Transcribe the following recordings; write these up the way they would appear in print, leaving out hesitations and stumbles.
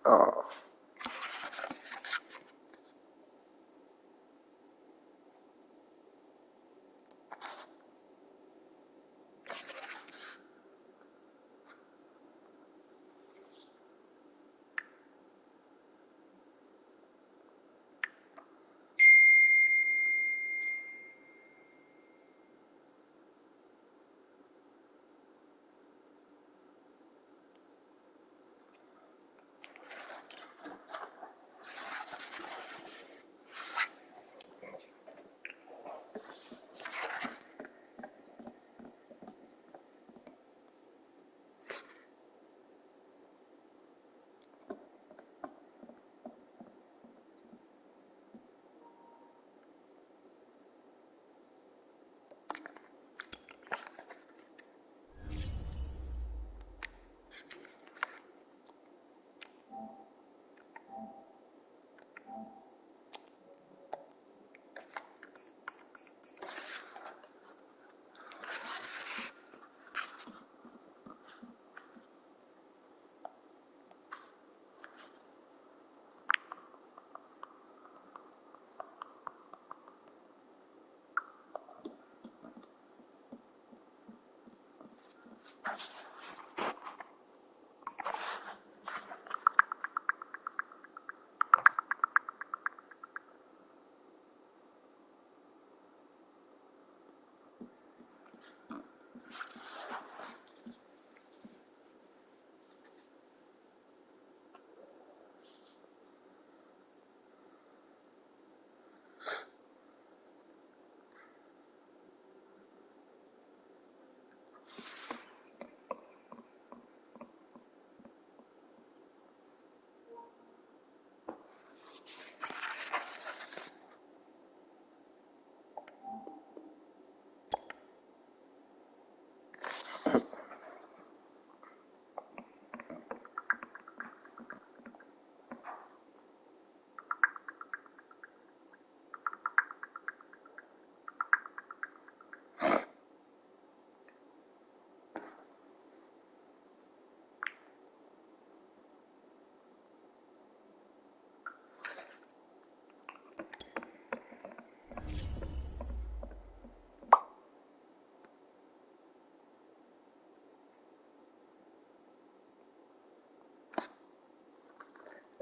Oh.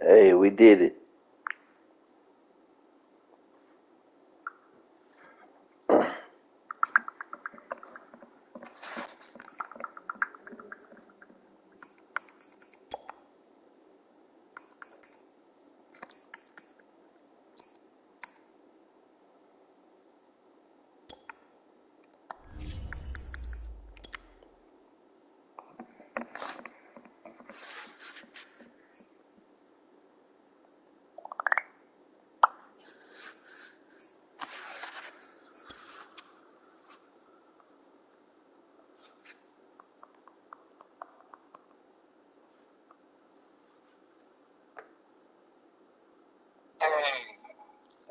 Hey, we did it.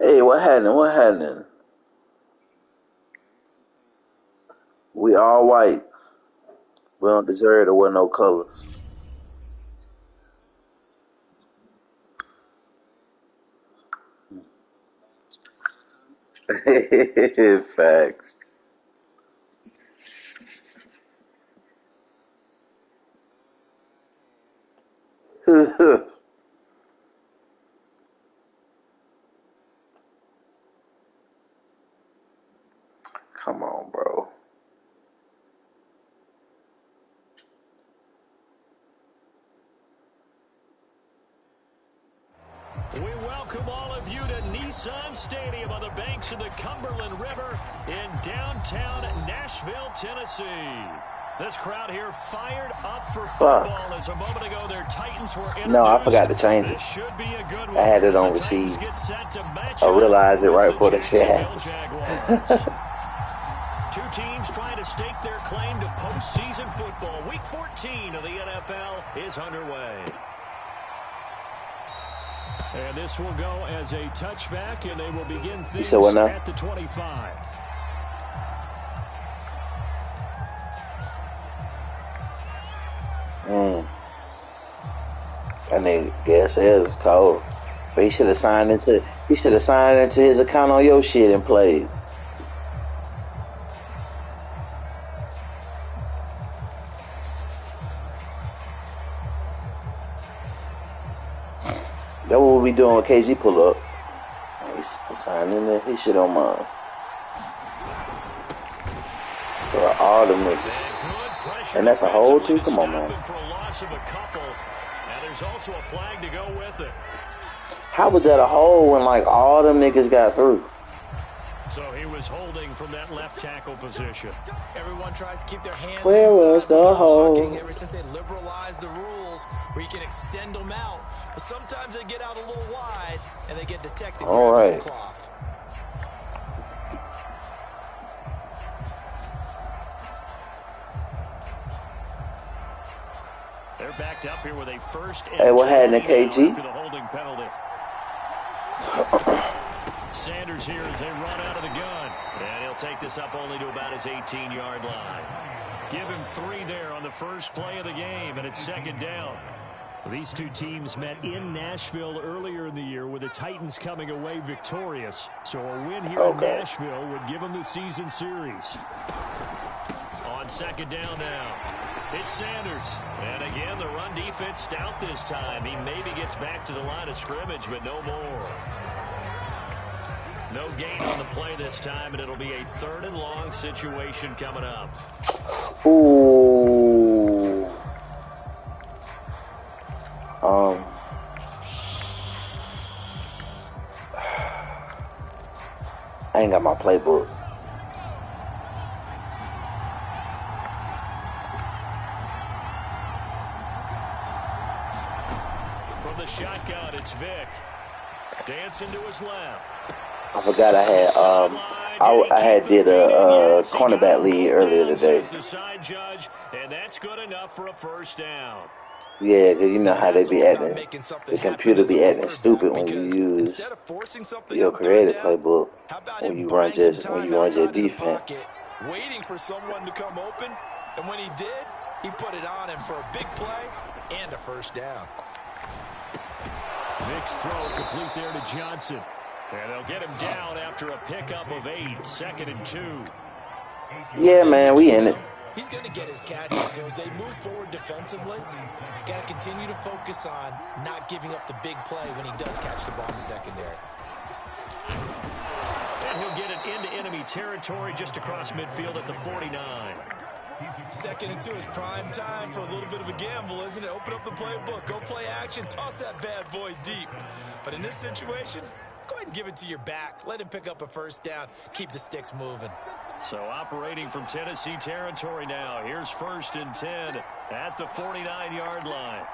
Hey, what happened? What happened? We all white. We don't deserve to wear no colors. Facts. Come on, bro. We welcome all of you to Nissan Stadium on the banks of the Cumberland River in downtown Nashville, Tennessee. This crowd here fired up for football as a moment ago their Titans were introduced. No, I forgot to change it. This should be a good one. I had it on receive. I realized it right before the shit happened. Two teams trying to stake their claim to postseason football. Week 14 of the NFL is underway. And this will go as a touchback, and they will begin things at the 25. That nigga gas is cold. But he should have signed into his account on your shit and played. That's what we doing with KZ pull up. He's signing his shit on mine. For all the niggas. And that's a hole too? Come on, man. There's also a flag to go with it. How was that a hole when like all them niggas got through? So he was holding from that left tackle position. Everyone tries to keep their hands Where was the hole? Ever since they liberalized the rules where you can extend them out. But sometimes they get out a little wide and they get detected. All right. Cloth. They're backed up here with a first. Hey, what happened to KG? The holding penalty. Sanders here as they run out of the gun. And he'll take this up only to about his 18-yard line. Give him 3 there on the first play of the game, and it's second down. These two teams met in Nashville earlier in the year with the Titans coming away victorious. So a win here in Nashville would give them the season series. On second down now, it's Sanders. And again, the run defense stout this time. He maybe gets back to the line of scrimmage, but no more. No gain on the play this time, and it'll be a 3rd and long situation coming up. Ooh. I ain't got my playbook. From the shotgun, it's Vic. Dancing to his left. I forgot I had did a cornerback league earlier today. The side judge, and that's good enough for a first down. Yeah, because you know how they be acting. The computer be acting stupid when you use your creative playbook when you run just defense. Waiting for someone to come open, and when he did, he put it on him for a big play and a first down. Vic's throw complete there to Johnson. And they'll get him down after a pickup of 8, 2nd and 2. Yeah, man, we in it. He's going to get his catches. So as they move forward defensively, got to continue to focus on not giving up the big play when he does catch the ball in the secondary. And he'll get it into enemy territory just across midfield at the 49. 2nd and 2 is prime time for a little bit of a gamble, isn't it? Open up the playbook, go play action, toss that bad boy deep. But in this situation, go ahead and give it to your back. Let him pick up a first down. Keep the sticks moving. So operating from Tennessee territory now. Here's 1st and 10 at the 49-yard line.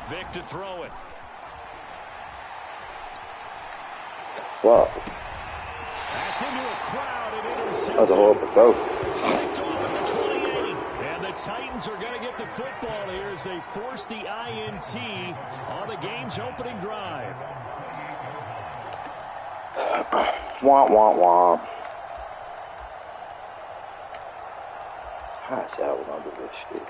Vic to throw it. Fuck. That's into a crowd and intercepted. That was a horrible throw. Picked off at the 28. And the Titans are going to get the football here as they force the INT on the game's opening drive. Womp, womp, womp. I said I was gonna do this shit.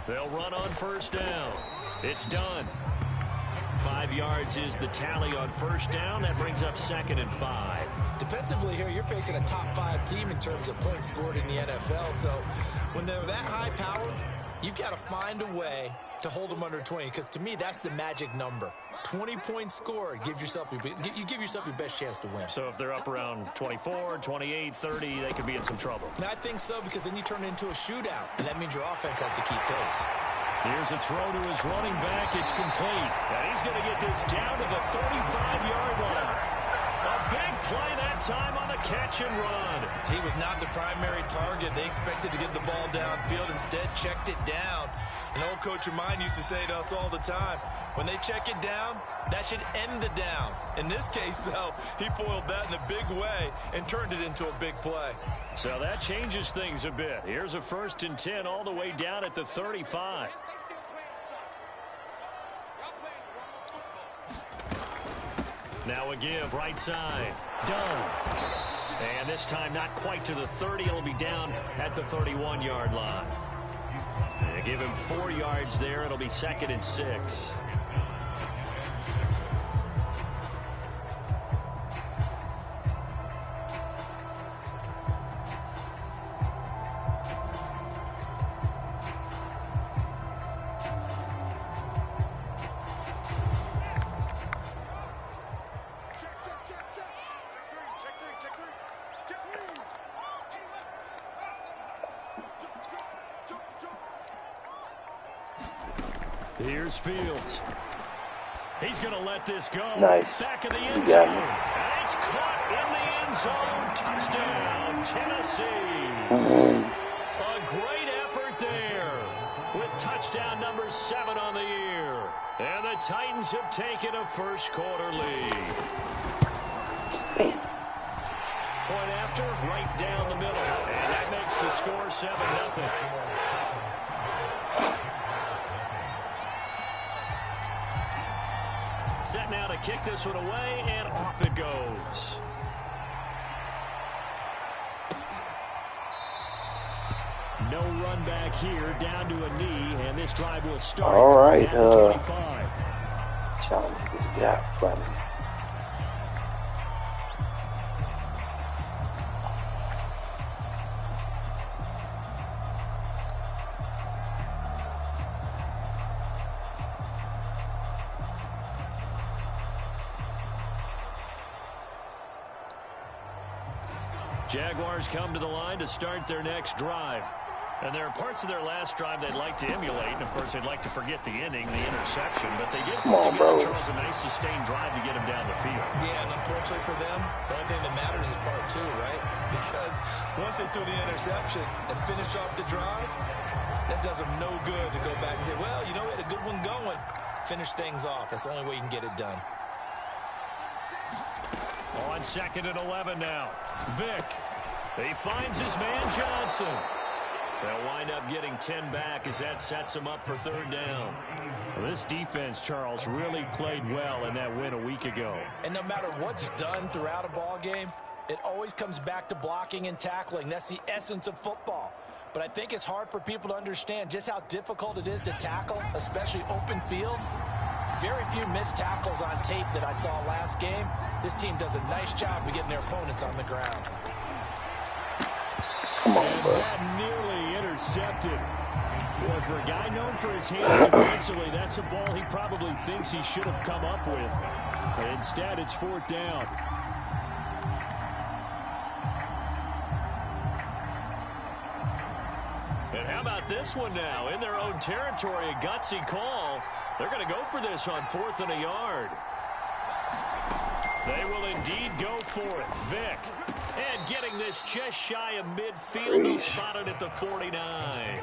They'll run on first down. It's done. 5 yards is the tally on first down. That brings up 2nd and 5. Defensively here, you're facing a top 5 team in terms of points scored in the NFL. So when they're that high powered, you've got to find a way to hold them under 20. Because to me, that's the magic number. 20 points scored. You give yourself your best chance to win. So if they're up around 24, 28, 30, they could be in some trouble. And I think so, because then you turn it into a shootout. And that means your offense has to keep pace. Here's a throw to his running back. It's complete. And he's going to get this down to the 35-yard line. A big play that time on the catch and run. He was not the primary target. They expected to get the ball downfield. Instead, checked it down. An old coach of mine used to say to us all the time, When they check it down, that should end the down. In this case, though, he foiled that in a big way and turned it into a big play. So that changes things a bit. Here's a 1st and 10 all the way down at the 35. Now a give, right side. Done. And this time not quite to the 30. It'll be down at the 31-yard line. They give him 4 yards there. It'll be 2nd and 6. Here's Fields. He's going to let this go. Nice. Back of the end zone. And it's caught in the end zone. Touchdown, Tennessee. A great effort there with touchdown number 7 on the year. And the Titans have taken a first-quarter lead. Damn. Point after, right down the middle. And that makes the score 7-0. Set now to kick this one away, and off it goes. No run back here, down to a knee, and this drive will start. All right, at the 25. trying to make this guy funny. Jaguars come to the line to start their next drive. And there are parts of their last drive they'd like to emulate. And, of course, they'd like to forget the inning, the interception. But they did put together, Charles, a nice sustained drive to get him down the field. Yeah, and unfortunately for them, the only thing that matters is part 2, right? Because once they threw the interception and finished off the drive, that does them no good to go back and say, well, you know, we had a good one going. Finish things off. That's the only way you can get it done. On 2nd and 11 now. Vick. He finds his man Johnson. They'll wind up getting 10 back as that sets him up for 3rd down. Well, this defense, Charles, really played well in that win a week ago. And no matter what's done throughout a ball game, it always comes back to blocking and tackling. That's the essence of football. But I think it's hard for people to understand just how difficult it is to tackle, especially open field. Very few missed tackles on tape that I saw last game. This team does a nice job of getting their opponents on the ground. Come on, bro. That nearly intercepted. Well, for a guy known for his hands defensively, that's a ball he probably thinks he should have come up with. But instead, it's 4th down. And how about this one now? In their own territory, a gutsy call. They're going to go for this on 4th and a yard. They will indeed go for it. Vick. And getting this just shy of midfield. He's spotted at the 49.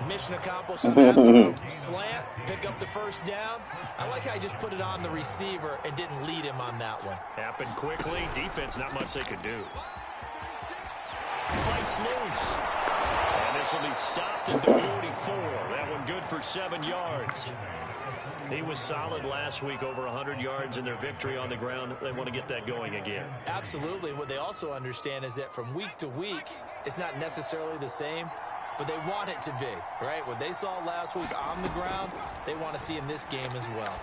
Mission accomplished. Slant, pick up the 1st down. I like how he just put it on the receiver and didn't lead him on that one. Happened quickly. Defense, not much they could do. Fights loose. And this will be stopped at the 44. That one good for 7 yards. He was solid last week, over 100 yards in their victory on the ground. They want to get that going again. Absolutely. What they also understand is that from week to week, it's not necessarily the same, but they want it to be, right? What they saw last week on the ground, they want to see in this game as well.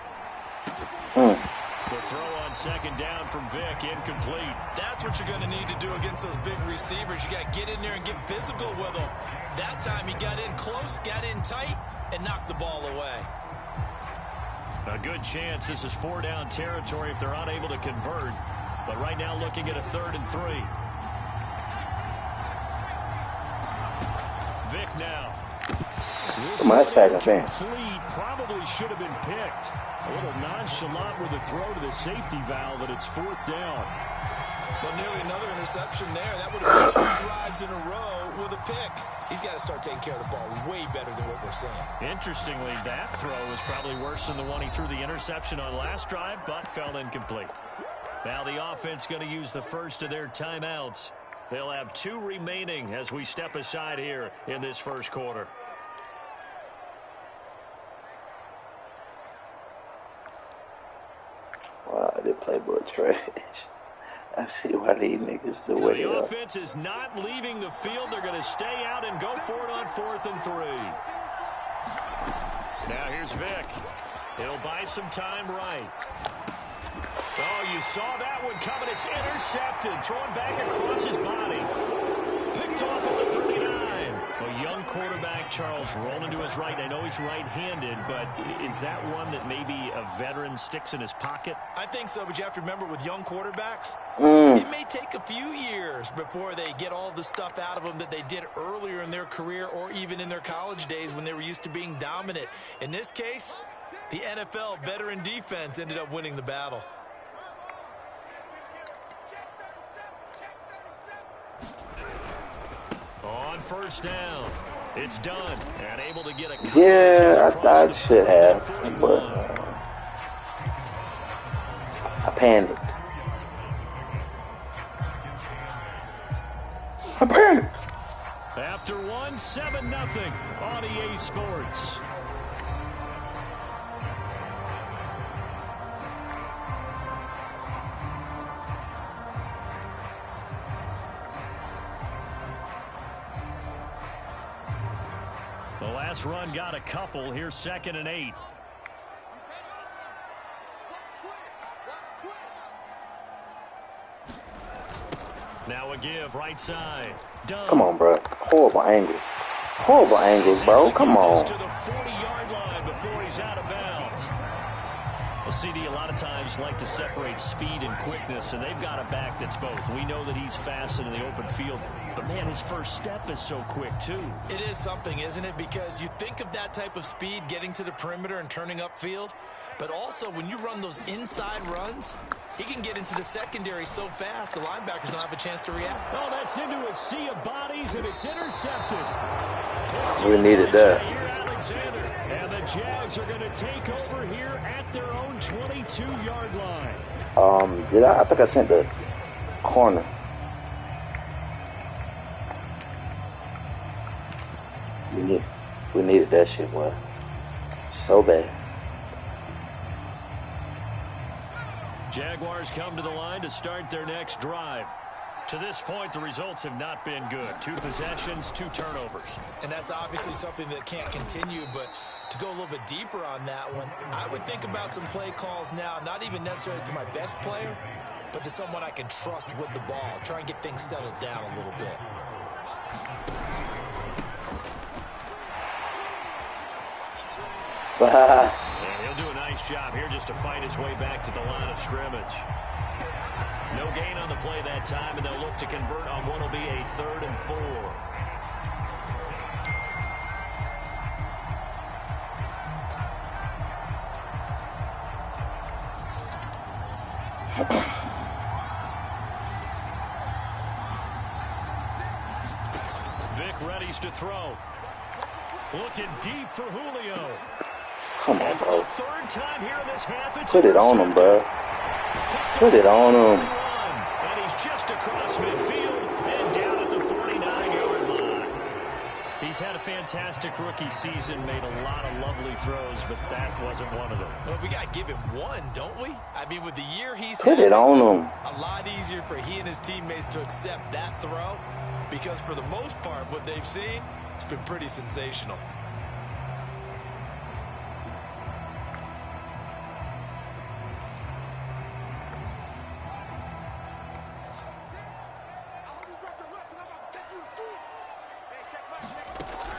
The throw on 2nd down from Vick, incomplete. That's what you're going to need to do against those big receivers. You got to get in there and get physical with them. That time he got in close, got in tight, and knocked the ball away. A good chance this is 4-down territory if they're unable to convert. But right now looking at a 3rd and 3. Vick now. Come on, that's pass interference. Probably should have been picked. A little nonchalant with a throw to the safety valve, and it's 4th down. Well, nearly another interception there. That would have been 2 drives in a row with a pick. He's got to start taking care of the ball way better than what we're seeing. Interestingly, that throw was probably worse than the one he threw the interception on last drive, but fell incomplete. Now the offense going to use the first of their timeouts. They'll have 2 remaining as we step aside here in this first quarter. Wow, they playbook trash. I see why these niggas do it. The offense is not leaving the field. They're going to stay out and go for it on 4th and 3. Now here's Vic. He'll buy some time right. Oh, you saw that one coming. It's intercepted. Thrown back across his body. Picked off at the 39. A young quarterback, Charles, rolling to his right. I know he's right-handed, but is that one that maybe a veteran sticks in his pocket? I think so, but you have to remember with young quarterbacks, it may take a few years before they get all the stuff out of them that they did earlier in their career or even in their college days when they were used to being dominant. In this case, the NFL veteran defense ended up winning the battle. On first down, it's done and able to get a yeah, I thought I should have, but I panicked. After 1, 7-0 on EA Sports. The last run got a couple. Here's 2nd and 8. Now a give right side. Done. Come on, bro. Horrible angle. Horrible angles, bro. Come on. To the 40-yard line before he's out of bounds. Well, CD a lot of times like to separate speed and quickness, and they've got a back that's both. We know that he's fast in the open field, but man, his first step is so quick too. It is something, isn't it? Because you think of that type of speed getting to the perimeter and turning upfield, but also when you run those inside runs, he can get into the secondary so fast the linebackers don't have a chance to react. Oh, that's into a sea of bodies, and it's intercepted. We needed that. Alexander, and the Jags are going to take over here at their own 22-yard line. I think I sent the corner. We needed that shit, boy. So bad. Jaguars come to the line to start their next drive. To this point, the results have not been good. 2 possessions, 2 turnovers. And that's obviously something that can't continue, but to go a little bit deeper on that one, I would think about some play calls now, not even necessarily to my best player, but to someone I can trust with the ball. Try and get things settled down a little bit. And he'll do a nice job here just to fight his way back to the line of scrimmage. No gain on the play that time, and they'll look to convert on what will be a 3rd and 4. Vic readies to throw. Looking deep for Julio. Come on, bro. Third time here in this half. Put it on him, bro. Put it on him. And he's just across midfield and down at the 49-yard line. He's had a fantastic rookie season, made a lot of lovely throws, but that wasn't one of them. Well, we got to give him one, don't we? I mean, with the year he's Put it on him. A lot easier for he and his teammates to accept that throw because for the most part, what they've seen, it's been pretty sensational.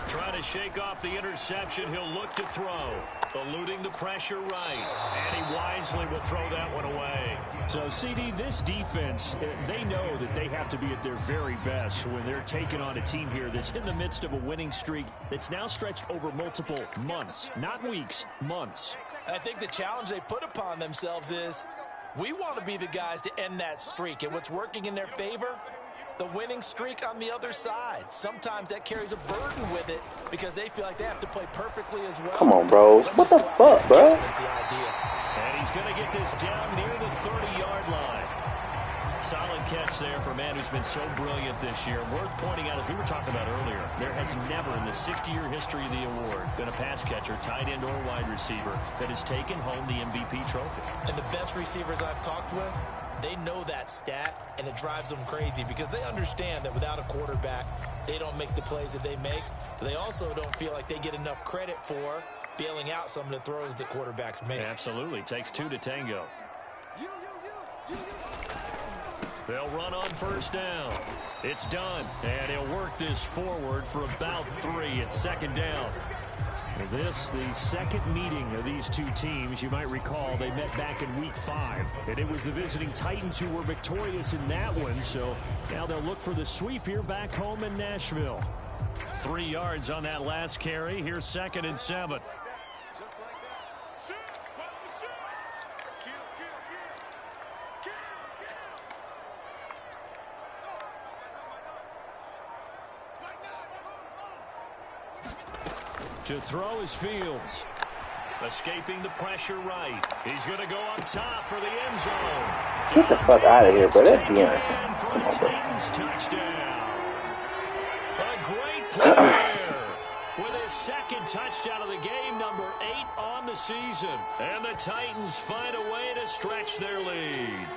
Trying to shake off the interception. He'll look to throw. Eluding the pressure right. And he wisely will throw that one away. So, CD, this defense, they know that they have to be at their very best when they're taking on a team here that's in the midst of a winning streak that's now stretched over multiple months. Not weeks, months. I think the challenge they put upon themselves is We want to be the guys to end that streak, and what's working in their favor? The winning streak on the other side. Sometimes that carries a burden with it because they feel like they have to play perfectly as well. Come on, bros. What the fuck, bro? And he's going to get this down near the 30-yard line. Solid catch there for a man who's been so brilliant this year. Worth pointing out, as we were talking about earlier, there has never in the 60-year history of the award been a pass catcher, tight end, or wide receiver that has taken home the MVP trophy. And the best receivers I've talked with, they know that stat, and it drives them crazy because they understand that without a quarterback, they don't make the plays that they make. But they also don't feel like they get enough credit for bailing out some of the throws that quarterbacks make. Absolutely. Takes two to tango. They'll run on first down. It's done. And he'll work this forward for about 3. It's second down. This, the second meeting of these two teams. You might recall they met back in week 5. And it was the visiting Titans who were victorious in that one. So now they'll look for the sweep here back home in Nashville. 3 yards on that last carry. Here's 2nd and 7. To throw is Fields. Escaping the pressure right. He's going to go up top for the end zone. Get the fuck out of here, bro. That's Beyonce. Come on, bro. Touchdown. A great play there. With his 2nd touchdown of the game, number 8 on the season. And the Titans find a way to stretch their lead.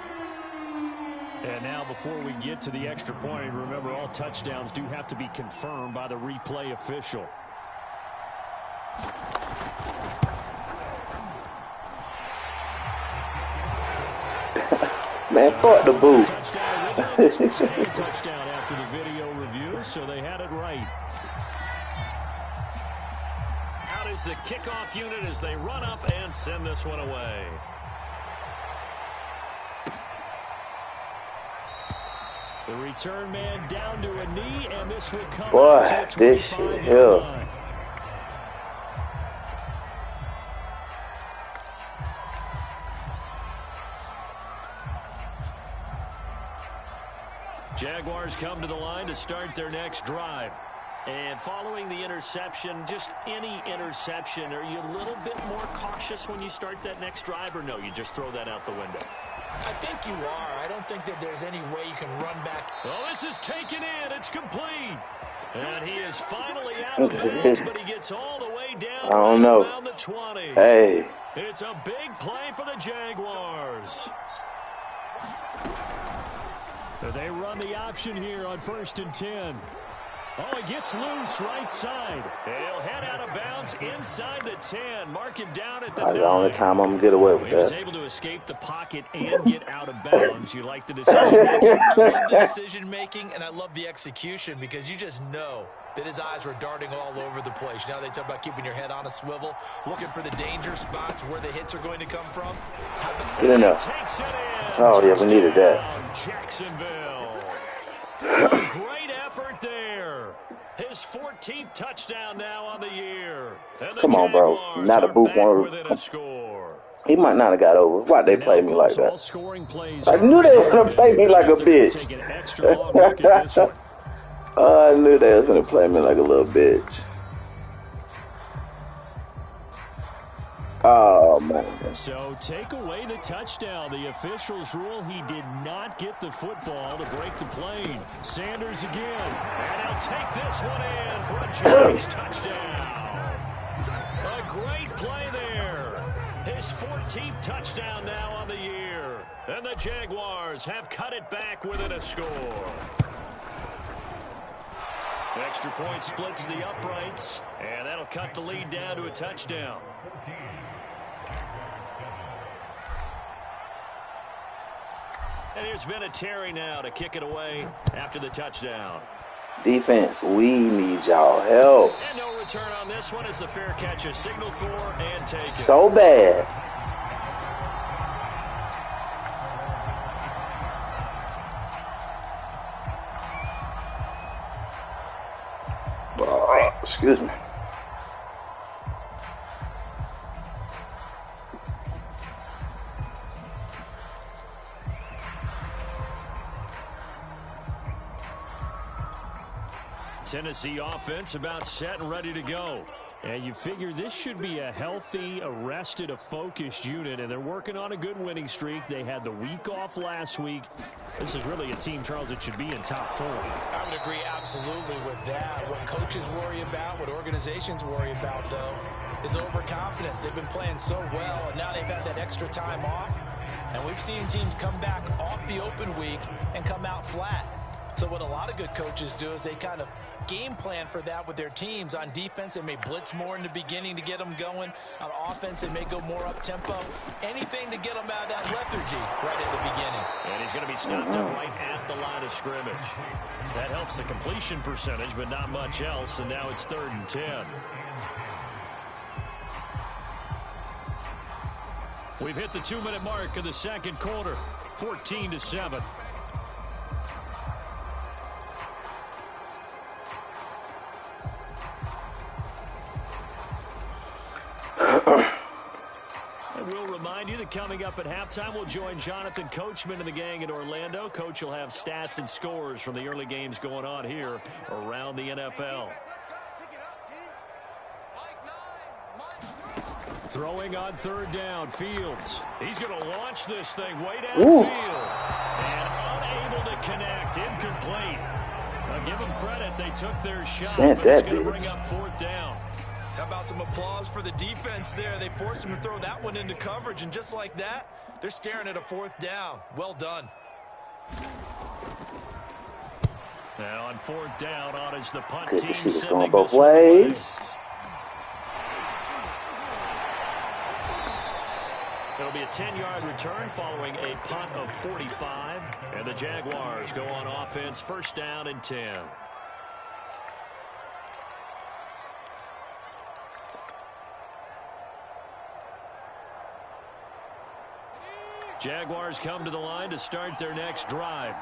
And now before we get to the extra point, remember all touchdowns do have to be confirmed by the replay official. Man, fuck the booth. Touchdown after the video review, so they had it right. Out is the kickoff unit as they run up and send this one away. The return man down to a knee, and this will come. Boy, this shit hell. Jaguars come to the line to start their next drive. And following the interception, just any interception, are you a little bit more cautious when you start that next drive, or no, you just throw that out the window? I think you are. I don't think that there's any way you can run back. Oh, this is taken in. It's complete. And he is finally out of bounds, but he gets all the way down. I don't know. Around the 20. Hey. It's a big play for the Jaguars. So they run the option here on 1st and 10. Oh, he gets loose right side. He'll head out of bounds inside the 10. Mark him down at the 9. The only time I'm going to get away with He was that. able to escape the pocket and get out of bounds. You like the decision-making? I love the decision-making, and I love the execution because you just know that his eyes were darting all over the place. Now they talk about keeping your head on a swivel, looking for the danger spots where the hits are going to come from. Good enough. Oh, yeah, we needed that. Jacksonville. A great effort there. His 14th touchdown now on the year. Come on, bro. Not a booth one. He might not have got over. Why'd they play me like that? I knew they were going to play me like a bitch. I knew they was going to play me like a little bitch. Oh, man. So take away the touchdown. The officials rule he did not get the football to break the plane. Sanders again. And he'll take this one in for a Jones touchdown. A great play there. His 14th touchdown now on the year. And the Jaguars have cut it back within a score. Extra point splits the uprights. And that'll cut the lead down to a touchdown. And here's Vinatieri now to kick it away after the touchdown. Defense, we need y'all help. And no return on this one as the fair catch is signaled for and taken. So bad. Excuse me. Tennessee offense about set and ready to go. And you figure this should be a healthy, arrested, a focused unit, and they're working on a good winning streak. They had the week off last week. This is really a team, Charles, that should be in top 4. I would agree absolutely with that. What coaches worry about, what organizations worry about, though, is overconfidence. They've been playing so well, and now they've had that extra time off. And we've seen teams come back off the open week and come out flat. So what a lot of good coaches do is they kind of game plan for that with their teams. On defense, they may blitz more in the beginning to get them going. On offense, they may go more up-tempo. Anything to get them out of that lethargy right at the beginning. And he's going to be stopped up right at the line of scrimmage. That helps the completion percentage, but not much else. And now it's 3rd and 10. We've hit the 2-minute mark of the second quarter. 14-7. We'll remind you that coming up at halftime, we'll join Jonathan Coachman and the gang in Orlando. Coach will have stats and scores from the early games going on here around the NFL. Throwing on 3rd down, Fields. He's going to launch this thing way downfield. And unable to connect, incomplete. Now give them credit, they took their shot, but it's going to bring up 4th down. How about some applause for the defense there? They forced him to throw that one into coverage, and just like that, they're staring at a 4th down. Well done. Now on 4th down, on is the punt Good team. to see this going both ways. It'll be a 10-yard return following a punt of 45. And the Jaguars go on offense, 1st down and 10. Jaguars come to the line to start their next drive.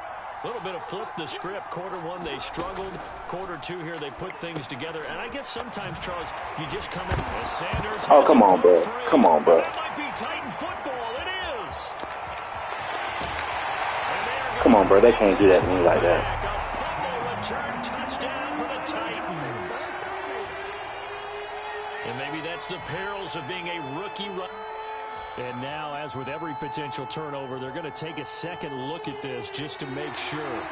A little bit of flip the script. Quarter 1, they struggled. Quarter 2 here, they put things together. And I guess sometimes, Charles, you just come in. Sanders oh, come on, bro. Come on, bro. That might be Titan football. It is. Come on, bro. They can't do that to me like that. A fumble return touchdown for the Titans. And maybe that's the perils of being a rookie run. And now, as with every potential turnover, they're going to take a second look at this just to make sure.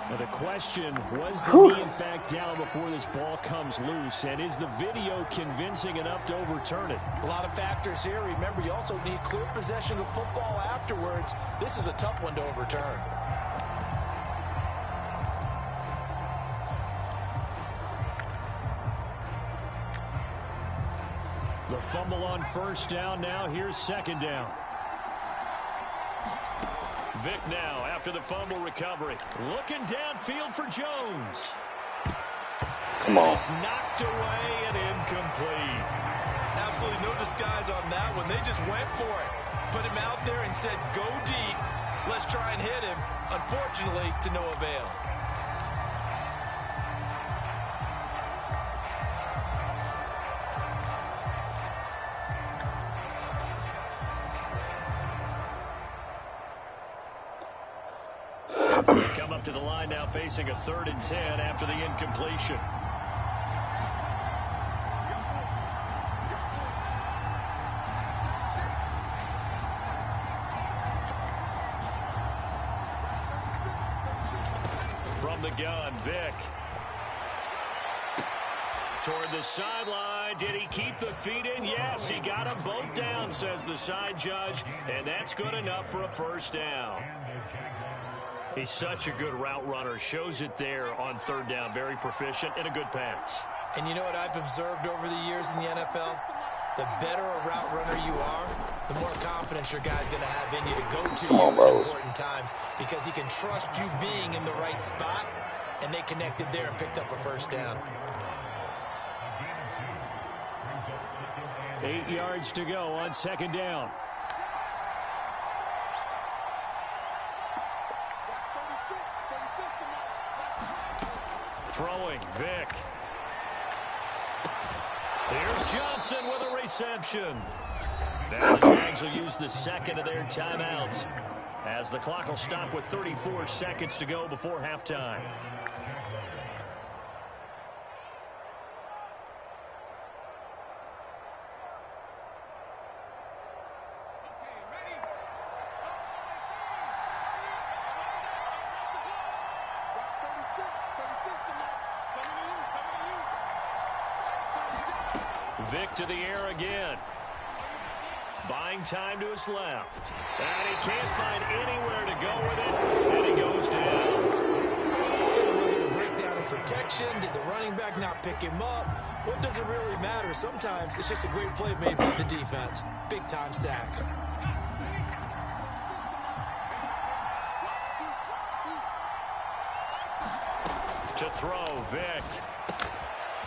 Now the question, was the knee in fact down before this ball comes loose? And is the video convincing enough to overturn it? A lot of factors here. Remember, you also need clear possession of football afterwards. This is a tough one to overturn. The fumble on 1st down. Now here's 2nd down. Vick now after the fumble recovery. Looking downfield for Jones. Come on. It's knocked away and incomplete. Absolutely no disguise on that one. They just went for it. Put him out there and said, go deep. Let's try and hit him. Unfortunately, to no avail. Come up to the line now facing a 3rd and 10 after the incompletion. From the gun, Vick. Toward the sideline. Did he keep the feet in? Yes, he got them both down, says the side judge. And that's good enough for a 1st down. He's such a good route runner. Shows it there on 3rd down. Very proficient and a good pass. And you know what I've observed over the years in the NFL? The better a route runner you are, the more confidence your guy's going to have in you to go to you at important times, because he can trust you being in the right spot, and they connected there and picked up a 1st down. 8 yards to go on 2nd down. Throwing, Vick. Here's Johnson with a reception. Now the Jags will use the 2nd of their timeouts. as the clock will stop with 34 seconds to go before halftime. Vic to the air again. Buying time to his left. And he can't find anywhere to go with it. And he goes down. Was it a breakdown in protection? Did the running back not pick him up? What does it really matter? Sometimes it's just a great play made by the defense. Big time sack. To throw, Vic.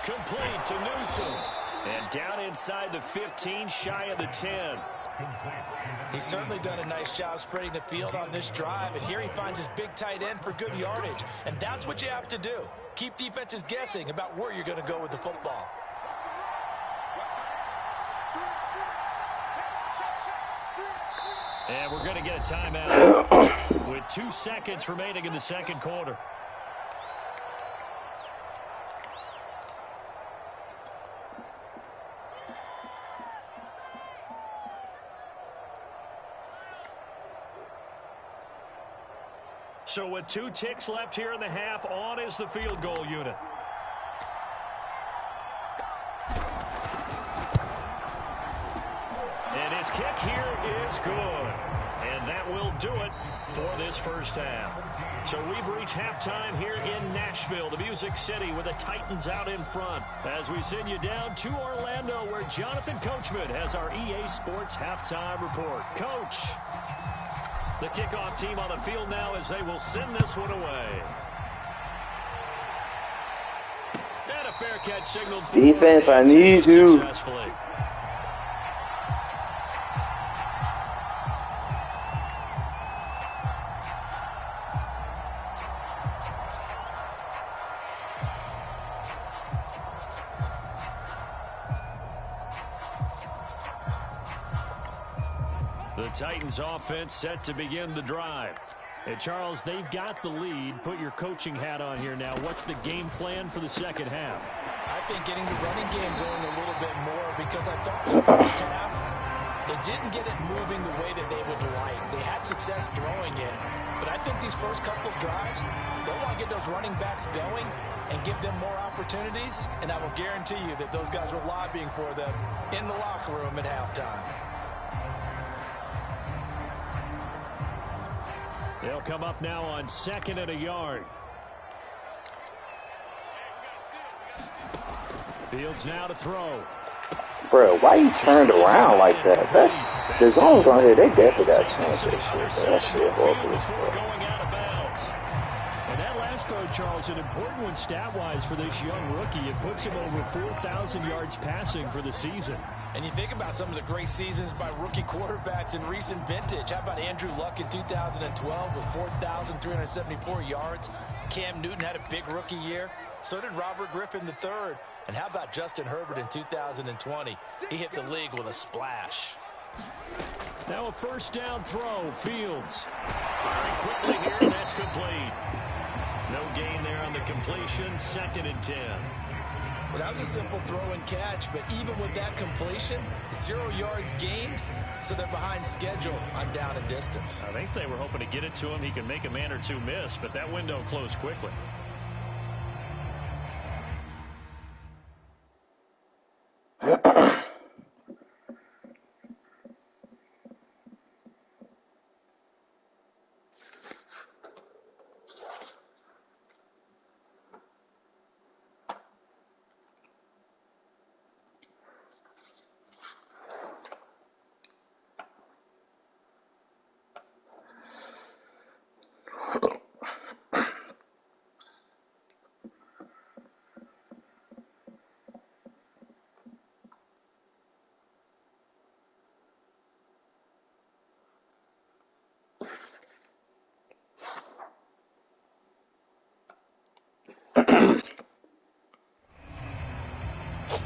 Complete to Newsom. And down inside the 15, shy of the 10. He's certainly done a nice job spreading the field on this drive, and here he finds his big tight end for good yardage. And that's what you have to do. Keep defenses guessing about where you're going to go with the football. And we're going to get a timeout with 2 seconds remaining in the second quarter. So with 2 ticks left here in the half, on is the field goal unit. And his kick here is good. And that will do it for this first half. So we've reached halftime here in Nashville, the Music City, with the Titans out in front. As we send you down to Orlando, where Jonathan Coachman has our EA Sports halftime report. Coach. The kickoff team on the field now as they will send this one away. And a fair catch signaled for defense, I need you. Successfully. The Titans offense set to begin the drive. And Charles, they've got the lead. Put your coaching hat on here now. What's the game plan for the second half? I think getting the running game going a little bit more, because I thought the first half, they didn't get it moving the way that they would like. They had success throwing it. But I think these first couple of drives, they want to get those running backs going and give them more opportunities. And I will guarantee you that those guys were lobbying for them in the locker room at halftime. They'll come up now on 2nd and a yard. Fields now to throw. Bro, why you turned around like that? That's the zones on here. They definitely got to change that shit. That shit horrible as fuck. Going out of bounds. And that last throw, Charles, an important one stat-wise for this young rookie. It puts him over 4,000 yards passing for the season. And you think about some of the great seasons by rookie quarterbacks in recent vintage. How about Andrew Luck in 2012 with 4,374 yards? Cam Newton had a big rookie year. So did Robert Griffin III. And how about Justin Herbert in 2020? He hit the league with a splash. Now a first down throw. Fields firing quickly here, and that's complete. No gain there on the completion. 2nd and 10. Well, that was a simple throw and catch, but even with that completion, 0 yards gained, so they're behind schedule on down and distance. I think they were hoping to get it to him. He can make a man or two miss, but that window closed quickly.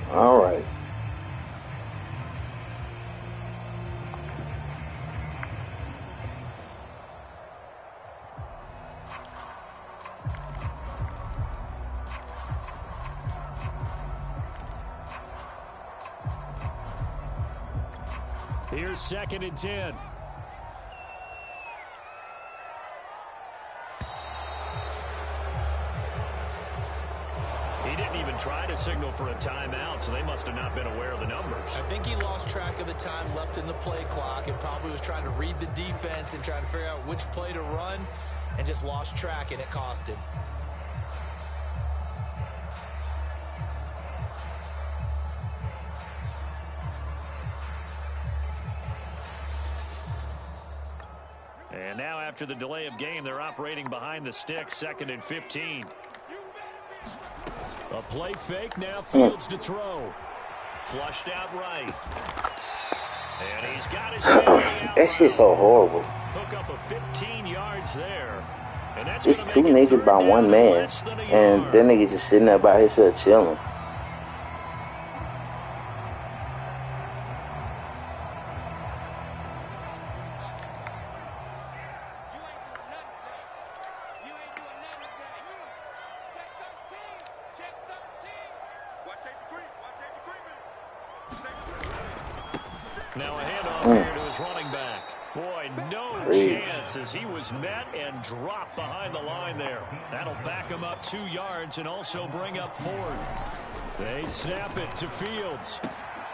All right. Here's 2nd and 10. He didn't even try to signal for a timeout, so they must have not been aware of the numbers. I think he lost track of the time left in the play clock and probably was trying to read the defense and trying to figure out which play to run and just lost track, and it cost him. And now after the delay of game, they're operating behind the sticks, 2nd and 15. A play fake, now Fields to throw. Flushed out right. And he's got his that shit's so horrible. Hook up a 15 yards there. And that's it's 2 niggas by 1 man. And that nigga just sitting there by himself chilling. Now a handoff here to his running back. Boy, no chance as he was met and dropped behind the line there. That'll back him up 2 yards and also bring up 4th. They snap it to Fields.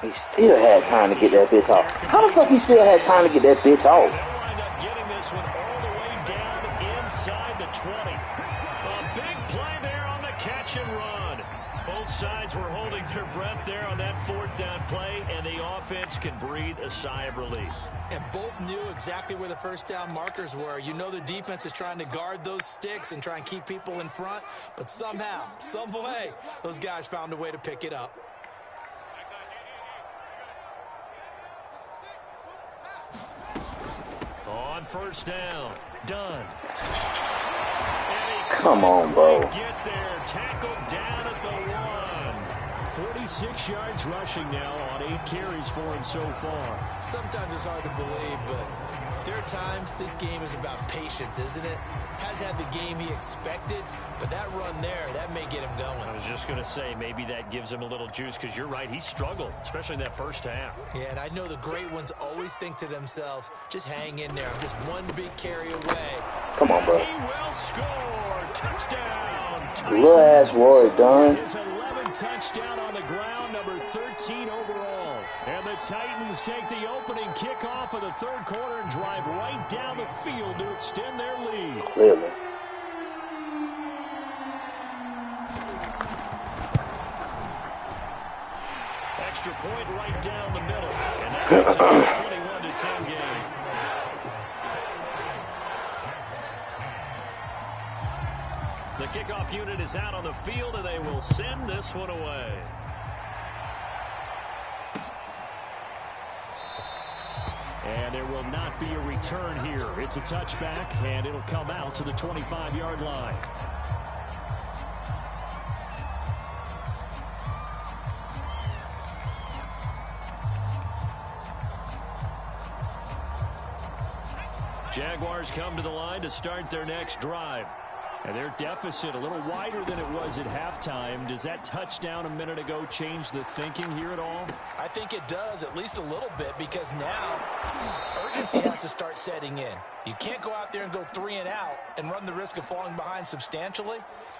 He still had time to get that bitch off. How the fuck he still had time to get that bitch off? They'll wind up getting this one all the way down inside the 20. A big play there on the catch and run. Both sides were holding their breath there on that 4th down play, and the offense can breathe a sigh of relief. And both knew exactly where the 1st down markers were. You know the defense is trying to guard those sticks and try and keep people in front, but somehow, some way, those guys found a way to pick it up. On 1st down, done. Come on, bro. Get there, tackled down at the 1. 46 yards rushing now on 8 carries for him so far. Sometimes it's hard to believe, but there are times this game is about patience, isn't it? Has had the game he expected, but that run there, that may get him going. I was just going to say, maybe that gives him a little juice, because you're right, he struggled, especially in that 1st half. Yeah, and I know the great ones always think to themselves, just hang in there. I'm just one big carry away. Come on, bro. He will score. Touchdown. Little ass Roy done. His 11th touchdown on the ground, number 13 overall. And the Titans take the opening kickoff of the 3rd quarter and drive right down the field to extend their lead. Clearly. Extra point right down the middle. And that makes it a 21-10 game. The kickoff unit is out on the field, and they will send this one away. And there will not be a return here. It's a touchback, and it'll come out to the 25-yard line. Jaguars come to the line to start their next drive. And their deficit a little wider than it was at halftime. Does that touchdown a minute ago change the thinking here at all? I think it does, at least a little bit, because now urgency has to start setting in. You can't go out there and go 3 and out and run the risk of falling behind substantially,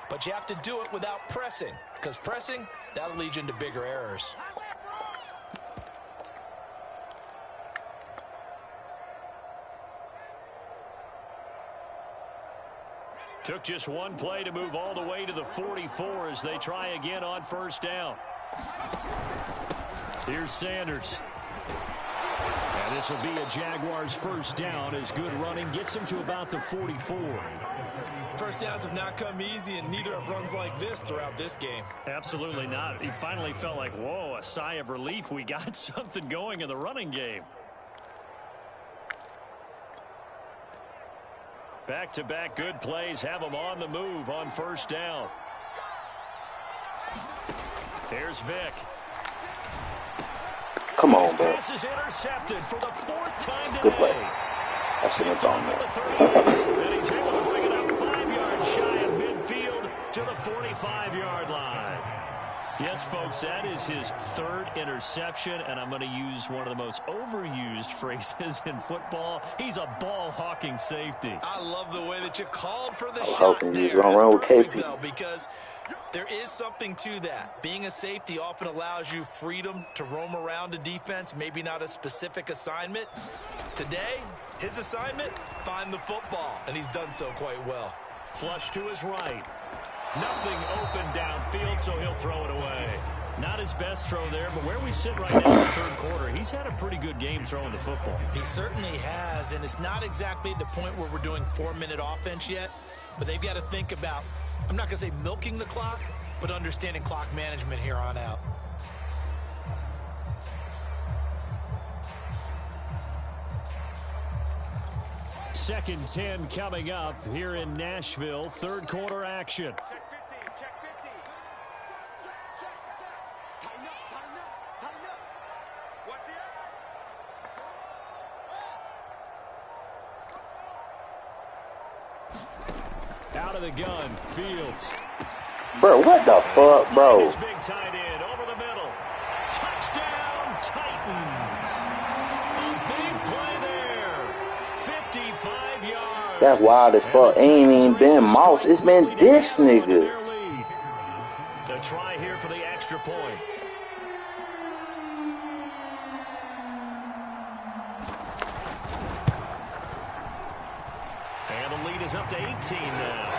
but you have to do it without pressing, because pressing, that'll lead you into bigger errors. Took just one play to move all the way to the 44 as they try again on 1st down. Here's Sanders. And this will be a Jaguars 1st down as good running gets them to about the 44. 1st downs have not come easy, and neither have runs like this throughout this game. Absolutely not. He finally felt like, whoa, a sigh of relief. We got something going in the running game. Back-to-back good plays have them on the move on 1st down. There's Vick. Come on, bro. Pass is intercepted for the 4th time today. Good play. That's what I'm talking about. And he's able to bring it up 5 yards shy of midfield to the 45-yard line. Yes, folks, that is his third interception, and I'm going to use one of the most overused phrases in football. He's a ball-hawking safety. I love the way that you called for the I was shot hoping there. you was going to run with Perfect, KP. though, because there is something to that. Being a safety often allows you freedom to roam around a defense, maybe not a specific assignment. Today, his assignment, find the football, and he's done so quite well. Flush to his right. Nothing open downfield, so he'll throw it away. Not his best throw there, but where we sit right now in the third quarter, he's had a pretty good game throwing the football. He certainly has, and it's not exactly at the point where we're doing 4-minute offense yet, but they've got to think about, I'm not going to say milking the clock, but understanding clock management here on out. Second 10 coming up here in Nashville. Third quarter action. Out of the gun, Fields. Bro, what the fuck, bro? His big tight end over the middle. Touchdown, Titans. A big play there. 55 yards. That's wild as fuck. Ain't even been Moss. It's been this nigga. The try here for the extra point. And the lead is up to 18 now.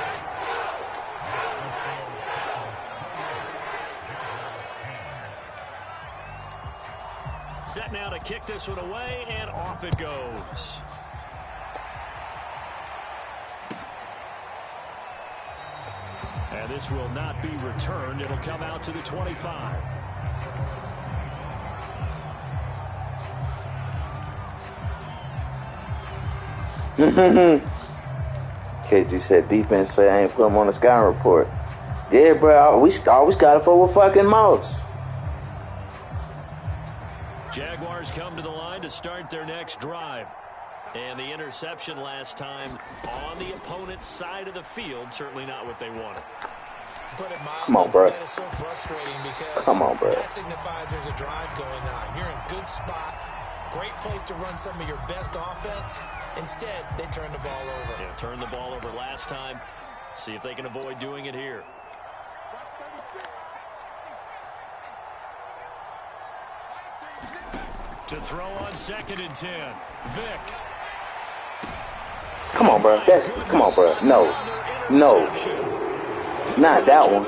Set now to kick this one away, and off it goes. And this will not be returned. It'll come out to the 25. KG said defense say I ain't put him on the scouting report. Yeah, bro, we always got it for fucking Moss. Jaguars come to the line to start their next drive. And the interception last time on the opponent's side of the field, certainly not what they wanted. Put it mildly, Come on, bro. that is so frustrating because Come on, bro. that signifies there's a drive going on. You're in a good spot, great place to run some of your best offense. Instead, they turn the ball over. Yeah, turned the ball over last time. See if they can avoid doing it here. To throw on 2nd and 10. Vic. Come on, bro. Come on, bro. No. Not that one.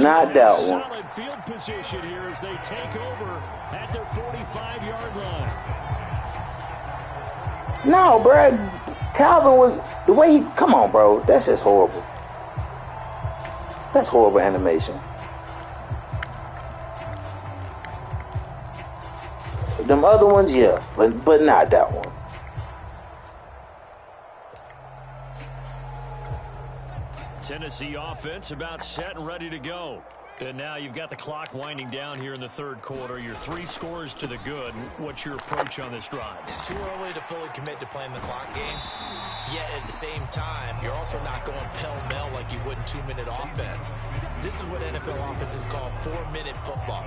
Not that one. Solid field position here as they take over at their 45-yard line. No, bro. Calvin was the way he. Come on, bro. That's just horrible. That's horrible animation. Them other ones, yeah, but not that one. Tennessee offense about set and ready to go. And now you've got the clock winding down here in the third quarter. Your 3 scores to the good. What's your approach on this drive? It's too early to fully commit to playing the clock game. Yet at the same time, you're also not going pell-mell like you would in 2-minute offense. This is what NFL offenses call 4-minute football.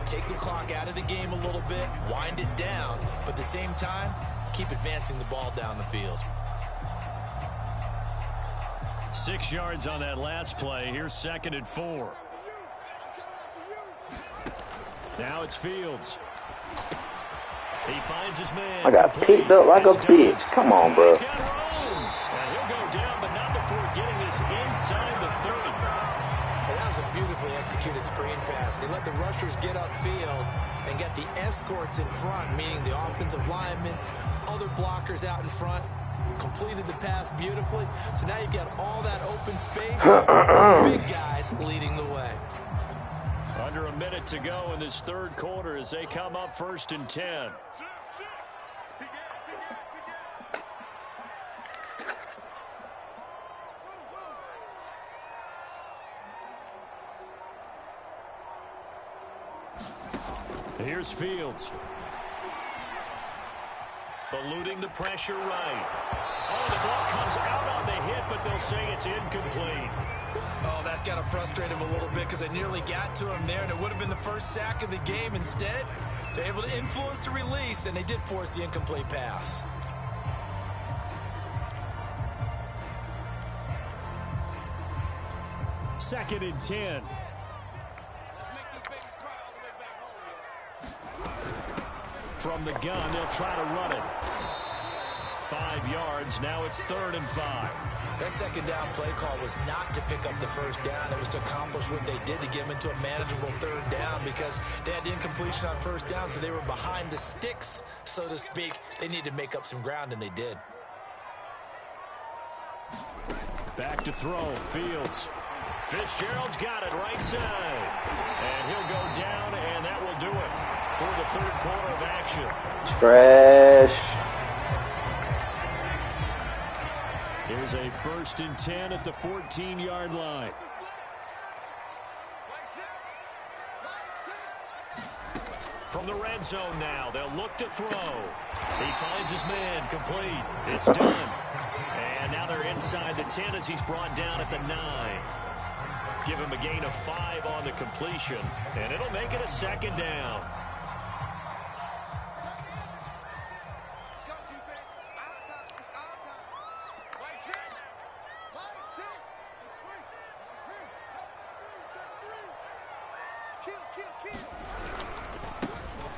Take the clock out of the game a little bit, wind it down, but at the same time, keep advancing the ball down the field. 6 yards on that last play. Here's 2nd and 4. Now it's Fields. He finds his man. I got picked up like a bitch. Come on, bro. And he'll go down, but not before getting this inside the 30. Well, that was a beautifully executed screen pass. They let the rushers get upfield and get the escorts in front, meaning the offensive linemen, other blockers out in front. Completed the pass beautifully. So now you've got all that open space. Big guys leading the way. Under a minute to go in this third quarter as they come up 1st and 10. Here's Fields. Eluding the pressure right. Oh, the ball comes out on the hit, but they'll say it's incomplete. Oh, that's got to frustrate him a little bit because they nearly got to him there, and it would have been the first sack of the game. Instead, they're able to influence the release, and they did force the incomplete pass. Second and 10. From the gun, they'll try to run it. 5 yards. Now it's 3rd and 5. That second down play call was not to pick up the first down. It was to accomplish what they did to get them into a manageable 3rd down because they had the incompletion on 1st down, so they were behind the sticks, so to speak. They needed to make up some ground, and they did. Back to throw. Fields. Fitzgerald's got it right side. And he'll go down, and that will do it for the 3rd quarter of action. Trash. Here's a 1st and 10 at the 14-yard line. From the red zone now, they'll look to throw. He finds his man, complete. It's done. And now they're inside the 10 as he's brought down at the 9. Give him a gain of 5 on the completion, and it'll make it a 2nd down.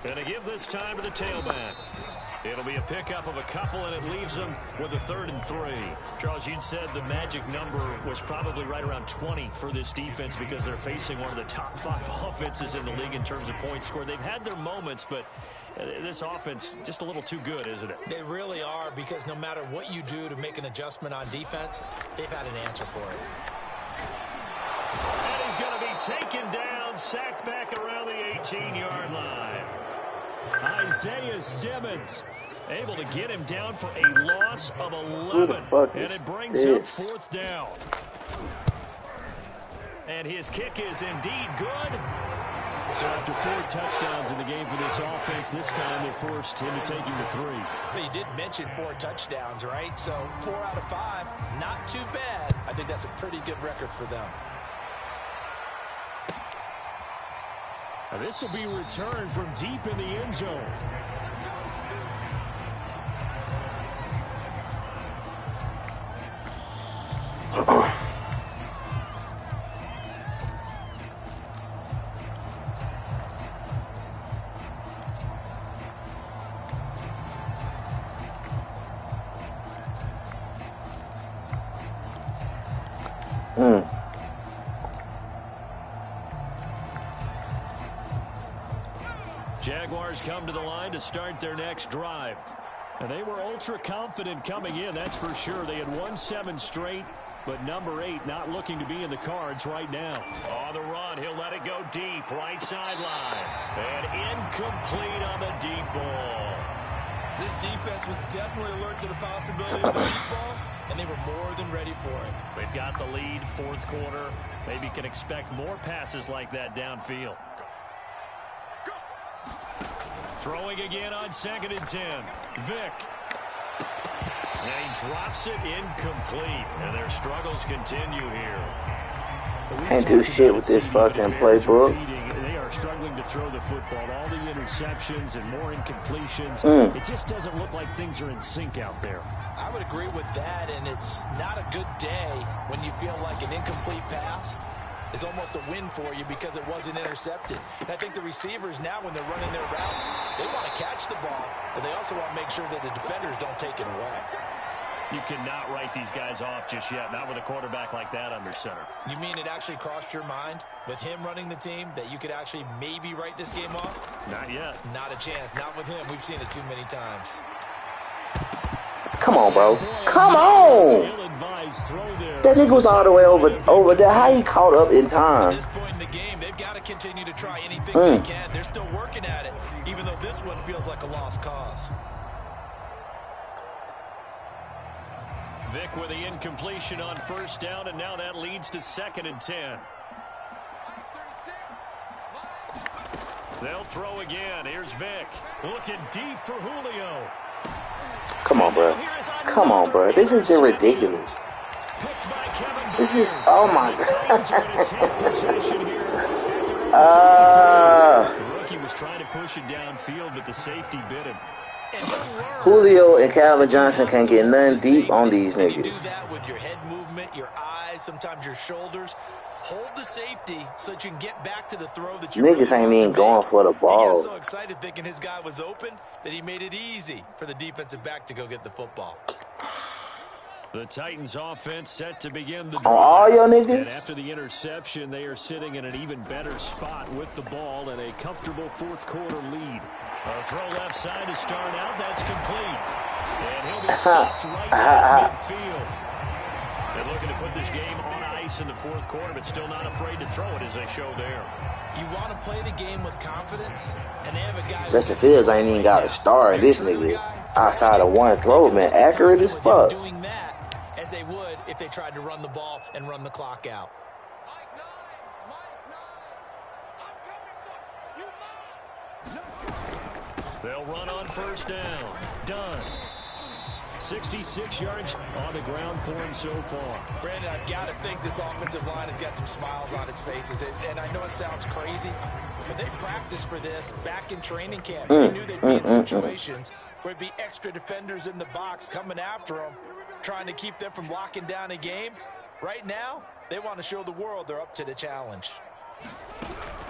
And to give this time to the tailback. It'll be a pickup of a couple, and it leaves them with a 3rd and 3. Charles, you'd said the magic number was probably right around 20 for this defense because they're facing one of the top 5 offenses in the league in terms of points scored. They've had their moments, but this offense just a little too good, isn't it? They really are, because no matter what you do to make an adjustment on defense, they've had an answer for it. And he's going to be taken down, sacked back around the 18-yard line. Isaiah Simmons able to get him down for a loss of 11. And it brings up 4th down. And his kick is indeed good. So after 4 touchdowns in the game for this offense, this time they're forced into taking the 3. But you did mention 4 touchdowns, right? So 4 out of 5, not too bad. I think that's a pretty good record for them. This will be returned from deep in the end zone. Jaguars come to the line to start their next drive. And they were ultra confident coming in, that's for sure. They had won 7 straight, but number 8 not looking to be in the cards right now. On the run, he'll let it go deep, right sideline. And incomplete on the deep ball. This defense was definitely alert to the possibility of the deep ball, and they were more than ready for it. They've got the lead, 4th quarter. Maybe can expect more passes like that downfield. Throwing again on 2nd and 10. Vick. And he drops it incomplete. And their struggles continue here. Can't do shit with this fucking playbook. They are struggling to throw the football. All the interceptions and more incompletions. It just doesn't look like things are in sync out there. I would agree with that, and it's not a good day when you feel like an incomplete pass is almost a win for you because it wasn't intercepted. And I think the receivers now, when they're running their routes, they want to catch the ball, but they also want to make sure that the defenders don't take it away. You cannot write these guys off just yet, not with a quarterback like that under center. You mean it actually crossed your mind with him running the team that you could actually maybe write this game off? Not yet. Not a chance. Not with him. We've seen it too many times. Come on, bro. Come on! That nigga was all the way over there. How he caught up in time? At this point in the game, they've got to continue to try anything they can. They're still working at it, even though this one feels like a lost cause. Vick with the incompletion on 1st down, and now that leads to 2nd and 10. They'll throw again. Here's Vick. Looking deep for Julio. Come on, bro. Come on, bro. This is just ridiculous. This is, oh my God. The rookie was trying to push it downfield, but the safety bit him. Julio and Calvin Johnson can't get nothing deep on these niggas. You do that with your head movement, your eyes, sometimes your shoulders. Hold the safety so that you can get back to the throw that you niggas ain't even going for the ball. He got so excited thinking his guy was open that he made it easy for the defensive back to go get the football. The Titans offense set to begin the drive. On all your niggas? And after the interception, they are sitting in an even better spot with the ball and a comfortable fourth quarter lead. A throw left side to start out. That's complete. And he'll be stopped right at midfield. They're looking to put this game on ice in the fourth quarter, but still not afraid to throw it as they show there. You want to play the game with confidence, and they have a guy. Justin Fields ain't even got a star in this nigga. Outside of one throw, man, accurate as fuck. Doing that as they would if they tried to run the ball and run the clock out. They'll run on first down. Done. 66 yards on the ground for him so far. Brandon, I've got to think this offensive line has got some smiles on its faces. And I know it sounds crazy, but they practiced for this back in training camp. They knew they'd be in situations where it'd be extra defenders in the box coming after them, trying to keep them from locking down a game. Right now, they want to show the world they're up to the challenge.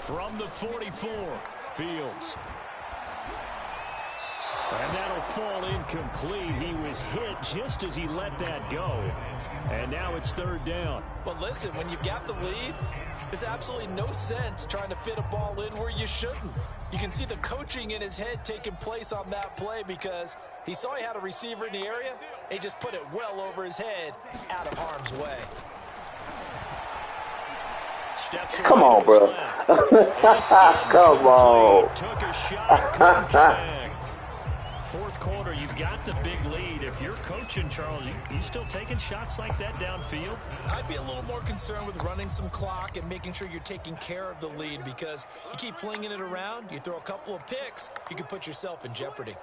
From the 44, Fields. And that'll fall incomplete. He was hit just as he let that go. And now it's third down. Well, listen, when you've got the lead, there's absolutely no sense trying to fit a ball in where you shouldn't. You can see the coaching in his head taking place on that play because he saw he had a receiver in the area. He just put it well over his head, out of harm's way. Come on, bro. Come on. Took a shot. Fourth quarter, you've got the big lead. If you're coaching, Charles, you still taking shots like that downfield? I'd be a little more concerned with running some clock and making sure you're taking care of the lead because you keep flinging it around, you throw a couple of picks, you can put yourself in jeopardy.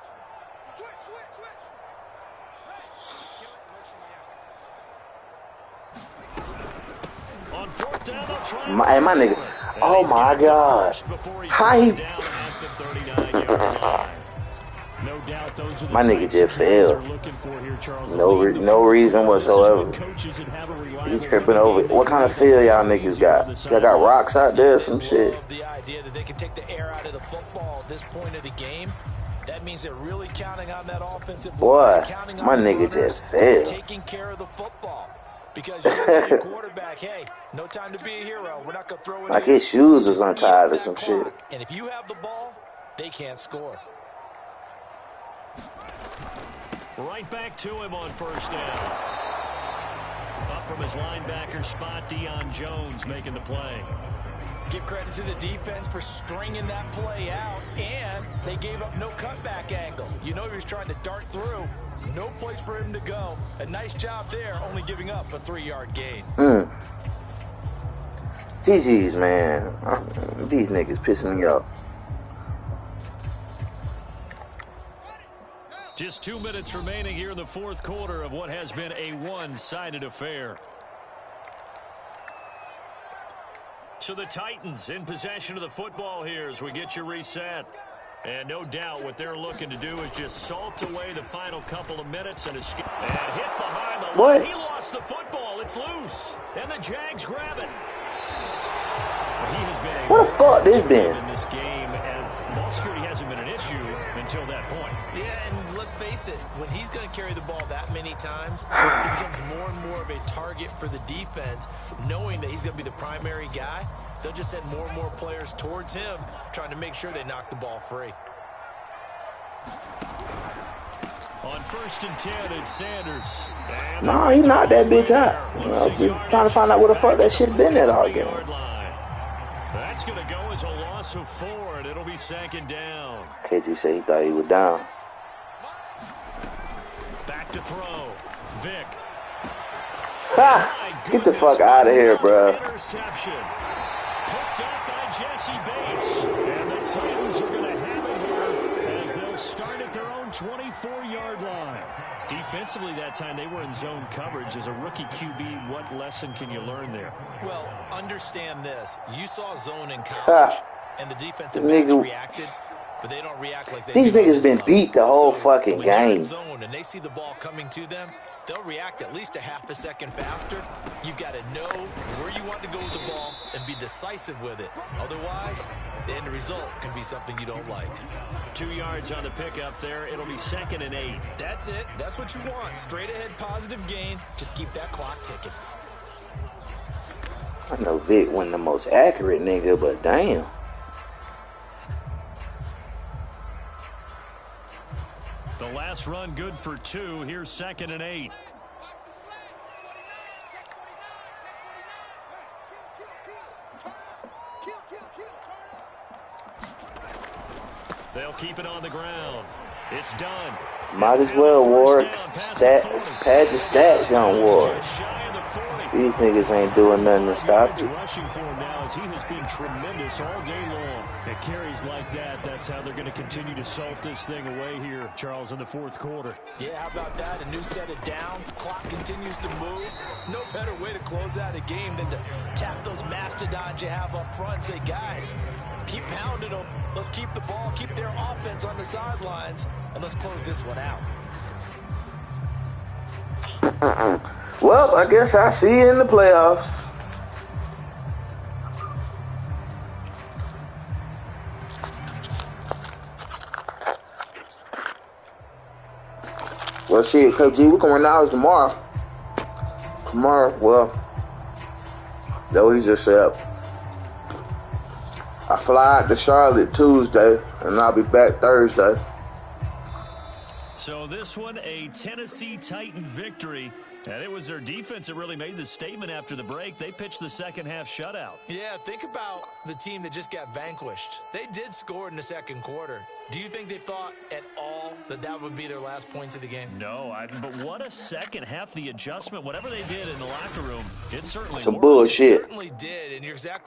On fourth down, they'll try my nigga. Oh my God. How he... No doubt those are the my nigga just failed. No reason whatsoever. He tripping over. What kind of feel y'all niggas got? Y'all got rocks out there, some shit. The idea that they can take the air out of the football at this point of the game. That means they're really counting on that offensive boy, my nigga just failed. Taking care of the football. Because you tell your quarterback, hey, no time to be a hero. We're not going to throw it. Like his shoes was untied or some shit. And if you have the ball, they can't score. Right back to him on first down. Up from his linebacker spot, Deion Jones making the play. Give credit to the defense for stringing that play out, and they gave up no cutback angle. You know he was trying to dart through. No place for him to go. A nice job there, only giving up a 3-yard gain. GG's, man. These niggas pissing me off. Just 2 minutes remaining here in the fourth quarter of what has been a one-sided affair. So the Titans in possession of the football here as we get you reset. And no doubt what they're looking to do is just salt away the final couple of minutes and escape. And hit behind the line. He lost the football. It's loose. And the Jags grab it. What the fuck this been? In this game, and ball security hasn't been an issue until that point. Yeah, and let's face it, when he's going to carry the ball that many times, he becomes more and more of a target for the defense, knowing that he's going to be the primary guy. They'll just send more and more players towards him, trying to make sure they knock the ball free. On first and 10, it's Sanders. Nah, he knocked that bitch out. I was just trying to find out where the fuck that shit been at all game. That's going to go as a loss of 4, and it'll be second down. KG said he thought he was down. Back to throw. Vic. Ha! Get the fuck out of here, bro. Interception. Picked up by Jesse Bates. And the Titans are going to have it here as they'll start at their own own 24-yard line. Defensively that time, they were in zone coverage. As a rookie QB, what lesson can you learn there? Well, understand this. You saw zone in college, and the defensive backs reacted, but they don't react like they do. These niggas been beat the whole fucking when they're in game. zone and they see the ball coming to them, they'll react at least a half a second faster. You've got to know where you want to go with the ball and be decisive with it. Otherwise, the end result can be something you don't like. 2 yards on the pickup there. It'll be 2nd and 8. That's it. That's what you want. Straight ahead positive gain. Just keep that clock ticking. I know Vic wasn't the most accurate nigga, but damn. The last run good for 2. Here's 2nd and 8. They'll keep it on the ground. It's done. Might as well, Ward. Pad your stats, young Ward. These niggas ain't doing nothing to stop you. Rushing for him now as he has been tremendous all day long. At carries like that, that's how they're going to continue to salt this thing away here, Charles, in the 4th quarter. Yeah, how about that? A new set of downs. Clock continues to move. No better way to close out a game than to tap those mastodons you have up front and say, guys, keep pounding them. Let's keep the ball, keep their offense on the sidelines, and let's close this one out. Well, I guess I'll see you in the playoffs. Well, shit, Coach G, we're going to ours tomorrow. Well, Joey just said, I fly out to Charlotte Tuesday, and I'll be back Thursday. So this one, a Tennessee Titan victory. And it was their defense that really made the statement after the break. They pitched the second half shutout. Yeah, think about the team that just got vanquished. They did score in the 2nd quarter. Do you think they thought at all that that would be their last points of the game? No, but what a second half. The adjustment, whatever they did in the locker room, it certainly Some worked. bullshit. It certainly did, and you're exactly